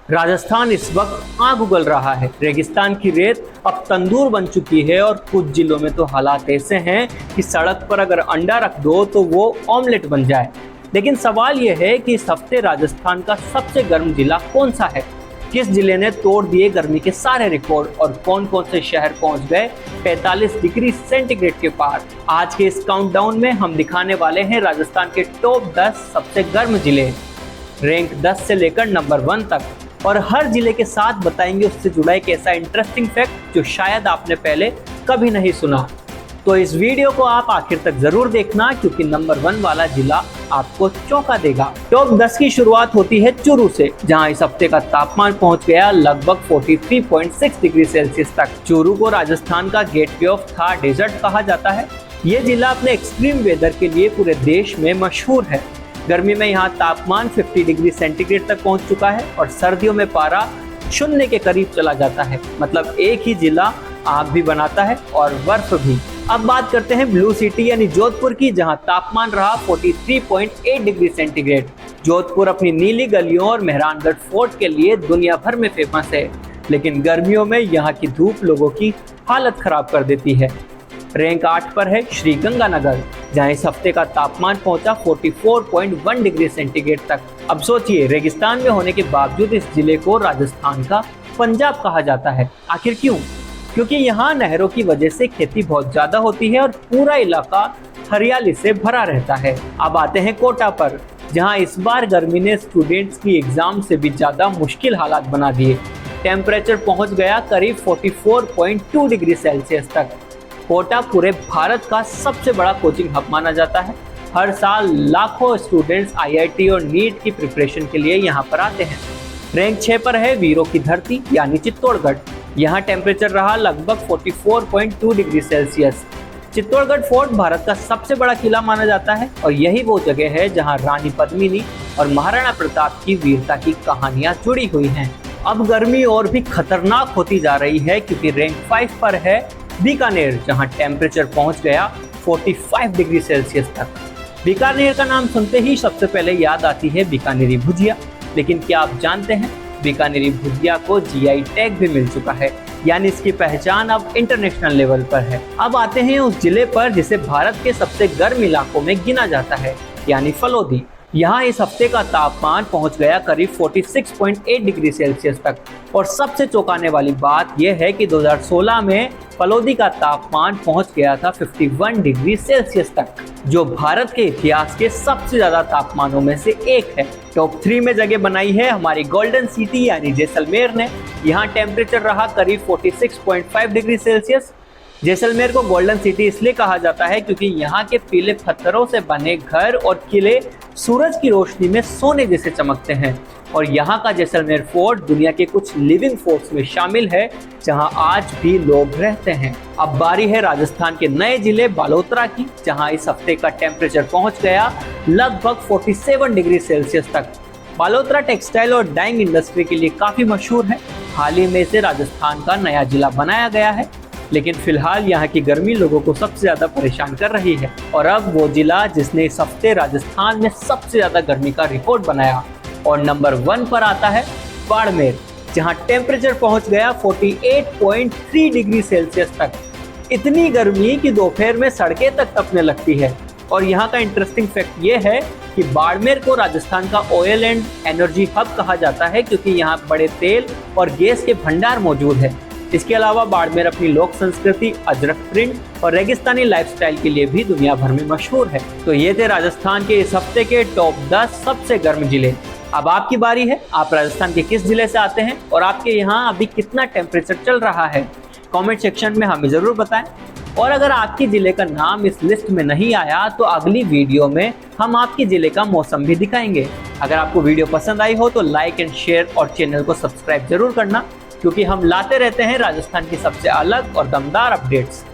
राजस्थान इस वक्त आग उगल रहा है। रेगिस्तान की रेत अब तंदूर बन चुकी है और कुछ जिलों में तो हालात ऐसे हैं कि सड़क पर अगर अंडा रख दो तो वो ऑमलेट बन जाए। लेकिन सवाल यह है कि इस हफ्ते राजस्थान का सबसे गर्म जिला कौन सा है, किस जिले ने तोड़ दिए गर्मी के सारे रिकॉर्ड और कौन कौन से शहर पहुंच गए 45 डिग्री सेंटीग्रेड के पार। आज के इस काउंटडाउन में हम दिखाने वाले हैं राजस्थान के टॉप 10 सबसे गर्म जिले, रैंक 10 से लेकर नंबर 1 तक, और हर जिले के साथ बताएंगे उससे जुड़ा एक ऐसा इंटरेस्टिंग फैक्ट जो शायद आपने पहले कभी नहीं सुना। तो इस वीडियो को आप आखिर तक जरूर देखना क्योंकि नंबर 1 वाला जिला आपको चौंका देगा। टॉप 10 की शुरुआत होती है चूरू से, जहां इस हफ्ते का तापमान पहुंच गया लगभग 43.6 डिग्री सेल्सियस तक। चूरू को राजस्थान का गेटवे ऑफ थार डेजर्ट कहा जाता है। ये जिला अपने एक्सट्रीम वेदर के लिए पूरे देश में मशहूर है। गर्मी में यहाँ तापमान 50 डिग्री सेंटीग्रेड तक पहुंच चुका है और सर्दियों में पारा 0 के करीब चला जाता है। मतलब एक ही जिला आग भी बनाता है और बर्फ भी। अब बात करते हैं ब्लू सिटी यानी जोधपुर की, जहां तापमान रहा 43.8 डिग्री सेंटीग्रेड। जोधपुर अपनी नीली गलियों और मेहरानगढ़ फोर्ट के लिए दुनिया भर में फेमस है, लेकिन गर्मियों में यहाँ की धूप लोगों की हालत खराब कर देती है। रैंक 8 पर है श्री गंगानगर, जहां इस हफ्ते का तापमान पहुंचा 44.1 डिग्री सेंटीग्रेड तक। अब सोचिए, रेगिस्तान में होने के बावजूद इस जिले को राजस्थान का पंजाब कहा जाता है। आखिर क्यों? क्योंकि यहाँ नहरों की वजह से खेती बहुत ज्यादा होती है और पूरा इलाका हरियाली से भरा रहता है। अब आते हैं कोटा पर, जहाँ इस बार गर्मी ने स्टूडेंट्स की एग्जाम से भी ज्यादा मुश्किल हालात बना दिए। टेम्परेचर पहुंच गया करीब 44.2 डिग्री सेल्सियस तक। कोटा पूरे भारत का सबसे बड़ा कोचिंग हब माना जाता है। हर साल लाखों स्टूडेंट्स आईआईटी और नीट की प्रिपरेशन के लिए यहाँ पर आते हैं। रैंक 6 पर है वीरों की धरती यानी चित्तौड़गढ़। यहाँ टेम्परेचर रहा लगभग 44.2 degree Celsius. Chittorgarh fort Bharat का सबसे बड़ा किला माना जाता है और यही वो जगह है जहाँ रानी पद्मिनी और महाराणा प्रताप की वीरता की कहानियां जुड़ी हुई हैं। अब गर्मी और भी खतरनाक होती जा रही है क्योंकि रैंक 5 पर है बीकानेर, जहां टेम्परेचर पहुंच गया 45 डिग्री सेल्सियस तक। बीकानेर का नाम सुनते ही सबसे पहले याद आती है बीकानेरी भुजिया, लेकिन क्या आप जानते हैं बीकानेरी भुजिया को जीआई टैग भी मिल चुका है, यानी इसकी पहचान अब इंटरनेशनल लेवल पर है। अब आते हैं उस जिले पर जिसे भारत के सबसे गर्म इलाकों में गिना जाता है, यानी फलोदी। यहाँ इस हफ्ते का तापमान पहुंच गया करीब 46.8 डिग्री सेल्सियस तक। और सबसे चौंकाने वाली बात यह है कि 2016 में फलोदी का तापमान पहुंच गया था 51 डिग्री सेल्सियस तक, जो भारत के इतिहास के सबसे ज्यादा तापमानों में से एक है। टॉप 3 में जगह बनाई है हमारी गोल्डन सिटी यानी जैसलमेर ने। यहाँ टेम्परेचर रहा करीब 46.5 डिग्री सेल्सियस। जैसलमेर को गोल्डन सिटी इसलिए कहा जाता है क्योंकि यहाँ के पीले पत्थरों से बने घर और किले सूरज की रोशनी में सोने जैसे चमकते हैं। और यहाँ का जैसलमेर फोर्ट दुनिया के कुछ लिविंग फोर्ट्स में शामिल है जहाँ आज भी लोग रहते हैं। अब बारी है राजस्थान के नए जिले बालोतरा की, जहाँ इस हफ्ते का टेम्परेचर पहुँच गया लगभग 47 डिग्री सेल्सियस तक। बालोतरा टेक्सटाइल और डाइंग इंडस्ट्री के लिए काफी मशहूर है। हाल ही में इसे राजस्थान का नया जिला बनाया गया है, लेकिन फिलहाल यहाँ की गर्मी लोगों को सबसे ज्यादा परेशान कर रही है। और अब वो जिला जिसने इस हफ्ते राजस्थान में सबसे ज्यादा गर्मी का रिकॉर्ड बनाया, और नंबर 1 पर आता है बाड़मेर, जहाँ टेम्परेचर पहुँच गया 48.3 डिग्री सेल्सियस तक। इतनी गर्मी कि दोपहर में सड़कें तक तपने लगती है। और यहाँ का इंटरेस्टिंग फैक्ट ये है कि बाड़मेर को राजस्थान का ऑयल एंड एनर्जी हब कहा जाता है क्योंकि यहाँ बड़े तेल और गैस के भंडार मौजूद है। इसके अलावा बाड़मेर अपनी लोक संस्कृति, अजरक प्रिंट और रेगिस्तानी लाइफस्टाइल के लिए भी दुनिया भर में मशहूर है। तो ये थे राजस्थान के इस हफ्ते के टॉप 10 सबसे गर्म जिले। अब आपकी बारी है, आप राजस्थान के किस जिले से आते हैं और आपके यहाँ अभी कितना टेम्परेचर चल रहा है, कमेंट सेक्शन में हमें जरूर बताएं। और अगर आपके जिले का नाम इस लिस्ट में नहीं आया तो अगली वीडियो में हम आपके जिले का मौसम भी दिखाएंगे। अगर आपको वीडियो पसंद आई हो तो लाइक एंड शेयर और चैनल को सब्सक्राइब जरूर करना, क्योंकि हम लाते रहते हैं राजस्थान की सबसे अलग और दमदार अपडेट्स।